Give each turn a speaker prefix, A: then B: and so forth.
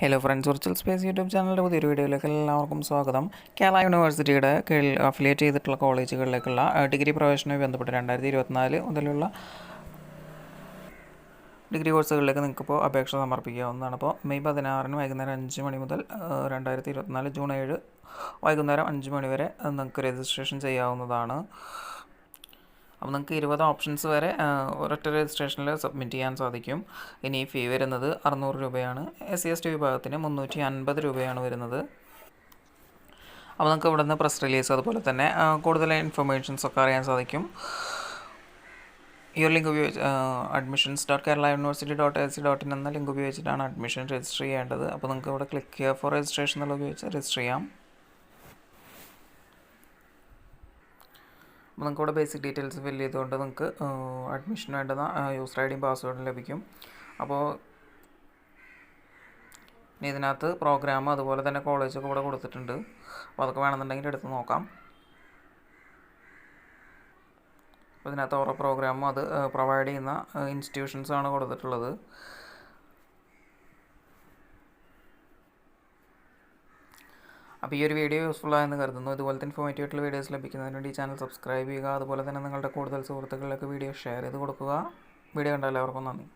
A: Hello friends, virtual space YouTube ചാനലിൻ്റെ പുതിയൊരു വീഡിയോയിലേക്ക് എല്ലാവർക്കും സ്വാഗതം. കേരള യൂണിവേഴ്സിറ്റിയുടെ കീഴിൽ അഫിലിയേറ്റ് ചെയ്തിട്ടുള്ള കോളേജുകളിലേക്കുള്ള ഡിഗ്രി പ്രവേശനവുമായി ബന്ധപ്പെട്ട് 2024 മുതലുള്ള ഡിഗ്രി കോഴ്സുകളിലേക്ക് നിങ്ങൾക്കിപ്പോൾ അപേക്ഷ സമർപ്പിക്കാവുന്നതാണ്. അപ്പോൾ മെയ് 16 വൈകുന്നേരം 5 മണി മുതൽ 2024 ജൂൺ 7 വൈകുന്നേരം 5 മണി വരെ നിങ്ങൾക്ക് രജിസ്ട്രേഷൻ ചെയ്യാവുന്നതാണ്. അപ്പോൾ നിങ്ങൾക്ക് 20 ഓപ്ഷൻസ് വരെ ഒരൊറ്റ രജിസ്ട്രേഷനിൽ സബ്മിറ്റ് ചെയ്യാൻ സാധിക്കും. ഇനി ഫീ വരുന്നത് 600 രൂപയാണ്. SC/ST വിഭാഗത്തിന് 350 രൂപയാണ് വരുന്നത്. അപ്പോൾ നിങ്ങൾക്ക് ഇവിടെ നിന്ന് പ്രസ് റിലീസ് അതുപോലെ തന്നെ കൂടുതൽ ഇൻഫർമേഷൻസ് ഒക്കെ അറിയാൻ സാധിക്കും. ഈ ഒരു ലിങ്ക് ഉപയോഗിച്ച് admissions.keralauniversity.ac.in എന്ന ലിങ്ക് ഉപയോഗിച്ചിട്ടാണ് അഡ്മിഷൻ രജിസ്റ്റർ ചെയ്യേണ്ടത്. അപ്പോൾ നിങ്ങൾക്ക് ഇവിടെ ക്ലിക്ക് ചെയ്യുക ഫോർ രജിസ്ട്രേഷൻ എന്നുള്ള ഉപയോഗിച്ച് രജിസ്റ്റർ ചെയ്യാം. അപ്പോൾ നിങ്ങൾക്ക് ഇവിടെ ബേസിക് ഡീറ്റെയിൽസ് ഫില്ല് ചെയ്തുകൊണ്ട് നിങ്ങൾക്ക് അഡ്മിഷന് വേണ്ടുന്ന യൂസർ ഐ ഡിയും പാസ്വേഡും ലഭിക്കും. അപ്പോൾ ഇനി ഇതിനകത്ത് പ്രോഗ്രാം അതുപോലെ തന്നെ കോളേജൊക്കെ ഇവിടെ കൊടുത്തിട്ടുണ്ട്. അപ്പോൾ അതൊക്കെ വേണമെന്നുണ്ടെങ്കിൽ എടുത്ത് നോക്കാം. അപ്പോൾ ഇതിനകത്ത് ഓരോ പ്രോഗ്രാമും അത് പ്രൊവൈഡ് ചെയ്യുന്ന ഇൻസ്റ്റിറ്റ്യൂഷൻസാണ് കൊടുത്തിട്ടുള്ളത്. അപ്പോൾ ഈ ഒരു വീഡിയോ യൂസ്ഫുൾ ആയെന്ന് കരുതുന്നു. ഇതുപോലത്തെ ഇൻഫോർമേറ്റീവ് ആയിട്ടുള്ള വീഡിയോസ് ലഭിക്കുന്നതിന് വേണ്ടി ഈ ചാനൽ സബ്സ്ക്രൈബ് ചെയ്യുക. അതുപോലെ തന്നെ നിങ്ങളുടെ കൂടുതൽ സുഹൃത്തുക്കളിലേക്ക് വീഡിയോ ഷെയർ ചെയ്ത് കൊടുക്കുക. വീഡിയോ കണ്ട എല്ലാവർക്കും നന്ദി.